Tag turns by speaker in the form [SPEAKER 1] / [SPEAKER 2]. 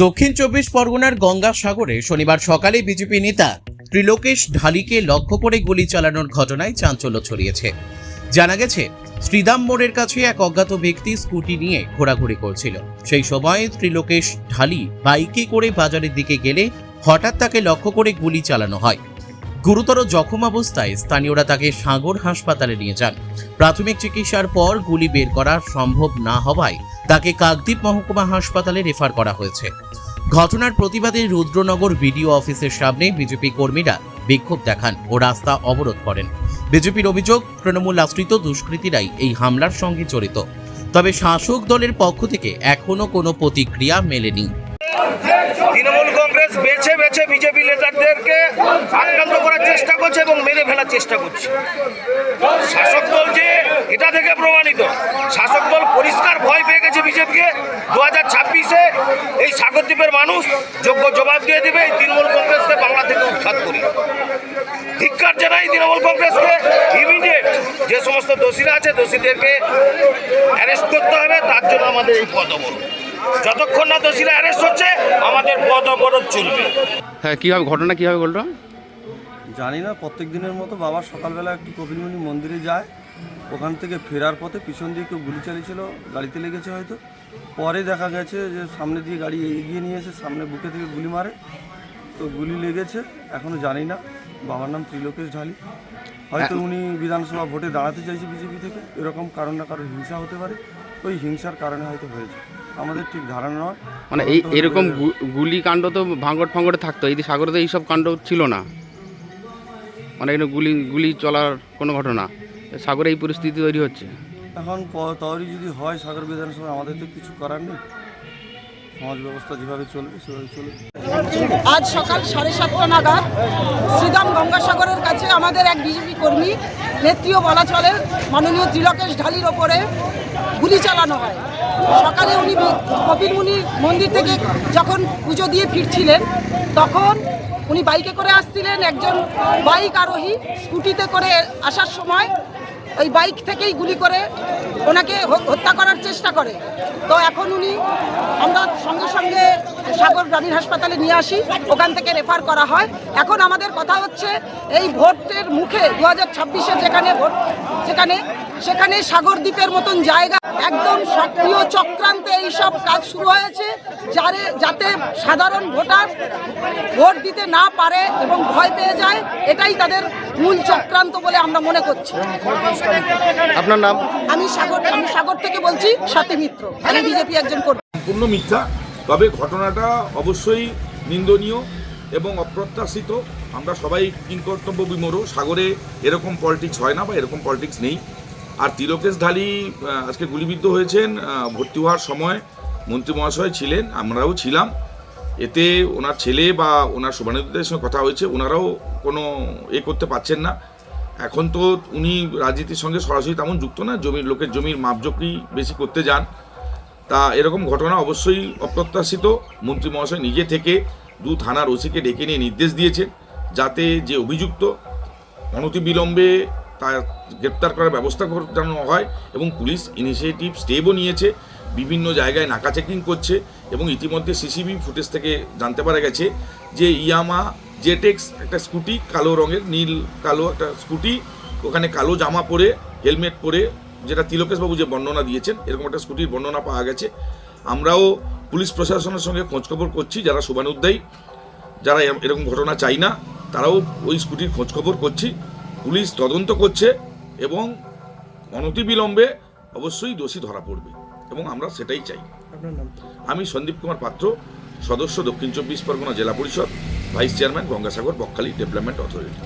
[SPEAKER 1] দক্ষিণ চব্বিশ পরগনার গঙ্গাসাগরে শনিবার সকালে বিজেপি নেতা ত্রিলোকেশ ঢালিকে লক্ষ্য করে গুলি চালানোর ঘটনায় চাঞ্চল্য ছড়িয়েছে। জানা গেছে, শ্রীদাম মোড়ের কাছে এক অজ্ঞাত ব্যক্তি স্কুটি নিয়ে ঘোরাঘুরি করছিল। সেই সময় ত্রিলোকেশ ঢালি বাইকে করে বাজারের দিকে গেলে হঠাৎ তাকে লক্ষ্য করে গুলি চালানো হয়। গুরুতর জখম অবস্থায় স্থানীয়রা তাকে সাগর হাসপাতালে নিয়ে যান। প্রাথমিক চিকিৎসার পর গুলি বের করা সম্ভব না হওয়ায় তাকে কাকদ্বীপ মহকুমা হাসপাতালে রেফার করা হয়েছে। ঘটনার প্রতিবাদে রুদ্রনগর বিডিও অফিসের সামনে বিজেপি কর্মীরা বিক্ষোভ দেখান ও রাস্তা অবরোধ করেন। বিজেপির অভিযোগ, তৃণমূল আশ্রিত দুষ্কৃতীরাই এই হামলার সঙ্গে জড়িত। তবে শাসক দলের পক্ষ থেকে এখনো কোনো প্রতিক্রিয়া মেলেনি।
[SPEAKER 2] তৃণমূল কংগ্রেস বেছে বেছে বিজেপি নেতাদেরকে আক্রান্ত করার চেষ্টা করছে এবং মেরে ফেলার চেষ্টা করছে। শাসক দল যে এটা থেকে প্রমাণিত, শাসক দল পরিষ্কার ভয় পেয়ে গেছে বিজেপিকে। 2026-এ এই সাগরদ্বীপের মানুষ যোগ্য জবাব দিয়ে দেবে এই তৃণমূল কংগ্রেসকে বাংলা থেকে উৎখাত করি। ধিক্কার জানাই তৃণমূল কংগ্রেসকে। ইমিডিয়েট যে সমস্ত দোষীরা আছে দোষীদেরকে অ্যারেস্ট করতে হবে, তার জন্য আমাদের এই পথ অবরোধ। যতক্ষণ না দোষীরা অ্যারেস্ট হচ্ছে আমাদের পথ অবরোধ চলবে।
[SPEAKER 3] হ্যাঁ, কীভাবে ঘটনা কীভাবে ঘটলো
[SPEAKER 4] জানি না। প্রত্যেক দিনের মতো বাবা সকালবেলা একটু কপিলমুনি মন্দিরে যায়, ওখান থেকে ফেরার পথে পিছন দিয়ে কেউ গুলি চালিয়েছিল, গাড়িতে লেগেছে হয়তো। পরে দেখা গেছে যে সামনে দিয়ে গাড়ি এগিয়ে নিয়ে এসে সামনে বুকে থেকে গুলি মারে, তো গুলি লেগেছে। এখনও জানি না। বাবার নাম ত্রিলোকেশ ঢালি। হয়তো উনি বিধানসভা ভোটে দাঁড়াতে চাইছে বিজেপি থেকে, এরকম কারণ না কারো হিংসা হতে পারে, ওই হিংসার কারণে হয়তো হয়েছে। আমাদের ঠিক ধারণা নয়।
[SPEAKER 3] মানে এরকম গুলি কাণ্ড তো ভাঙড়ে থাকতো, এই সাগরে তো এইসব কাণ্ড ছিল না। মানে এখানে গুলি চলার কোনো ঘটনা, সাগরে এই পরিস্থিতি তৈরি হচ্ছে।
[SPEAKER 4] এখন তৈরি যদি হয় সাগর বিধানসভা, আমাদের তো কিছু করার নেই। সমাজ ব্যবস্থা যেভাবে চলবে সেভাবে চলবে।
[SPEAKER 5] আজ সকাল 7:30 নাগাদ শ্রীদাম গঙ্গাসাগরের কাছে আমাদের এক বিজেপি কর্মী, নেত্রীও বলা চলে, মাননীয় ত্রিলোকেশ ঢালির ওপরে গুলি চালানো হয়। সকালে উনি কপিলমুনি মন্দির থেকে যখন পুজো দিয়ে ফিরছিলেন, তখন উনি বাইকে করে আসছিলেন। একজন বাইক আরোহী স্কুটিতে করে আসার সময় ওই বাইক থেকেই গুলি করে ওনাকে হত্যা করার চেষ্টা করে। তো এখন আমরা সঙ্গে সঙ্গে সাগর গ্রামীণ হাসপাতালে নিয়ে আসি, ওখান থেকে রেফার করা হয়। এখন আমাদের কথা হচ্ছে, এই ভোটের মুখে 2026-এ যেখানে ভোট, সেখানে সাগরদ্বীপের মতন জায়গা একদম সক্রিয় চক্রান্তে এইসব কাজ শুরু হয়েছে, যাতে সাধারণ ভোটার ভোট দিতে না পারে এবং ভয় পেয়ে যায়। এটাই তাদের মূল চক্রান্ত বলে আমরা মনে করছি।
[SPEAKER 3] আপনার নাম?
[SPEAKER 5] আমি সাগর থেকে বলছি, স্বাতী মিত্র। আমি বিজেপি একজন কর্মী।
[SPEAKER 6] সম্পূর্ণ মিথ্যা। তবে ঘটনাটা অবশ্যই নিন্দনীয় এবং অপ্রত্যাশিত। আমরা সবাই কিংকর্তব্য বিমূঢ়। সাগরে এরকম পলিটিক্স হয় না বা এরকম পলিটিক্স নেই। আর ত্রিলোকেশ ঢালি আজকে গুলিবিদ্ধ হয়েছেন। ভর্তি হওয়ার সময় মন্ত্রী মহাশয় ছিলেন, আমরাও ছিলাম। এতে ওনার ছেলে বা ওনার শুভানুদ্দের সঙ্গে কথা হয়েছে, ওনারাও কোনো করতে পারছেন না। এখন তো উনি রাজনীতির সঙ্গে সরাসরি তেমন যুক্ত না, লোকের জমির মাপজোকি বেশি করতে যান। তা এরকম ঘটনা অবশ্যই অপ্রত্যাশিত। মন্ত্রী মহাশয় নিজে থেকে 2 থানার ওসিকে ডেকে নিয়ে নির্দেশ দিয়েছেন, যাতে যে অভিযুক্ত অনতিবিলম্বে তার গ্রেপ্তার করার ব্যবস্থা করানো হয়। এবং পুলিশ ইনিশিয়েটিভ স্টেপও নিয়েছে, বিভিন্ন জায়গায় নাকা চেকিং করছে। এবং ইতিমধ্যে সিসিটিভি ফুটেজ থেকে জানতে পারা গেছে যে ইয়ামা জেটেক্স একটা স্কুটি, কালো রঙের, নীল কালো একটা স্কুটি, ওখানে কালো জামা পরে হেলমেট পরে, যেটা তিলোকেশবাবু যে বর্ণনা দিয়েছেন, এরকম একটা স্কুটির বর্ণনা পাওয়া গেছে। আমরাও পুলিশ প্রশাসনের সঙ্গে খোঁজখবর করছি, যারা শুভানুদ্দায়ী, যারা এরকম ঘটনা চাই না, তারাও ওই স্কুটির খোঁজখবর করছি। পুলিশ তদন্ত করছে এবং অনতিবিলম্বে অবশ্যই দোষী ধরা পড়বে এবং আমরা সেটাই চাই। আমি সন্দীপ কুমার পাত্র, সদস্য, দক্ষিণ 24 পরগনা জেলা পরিষদ, vice chairman, Gangasagar Bakkhali development authority.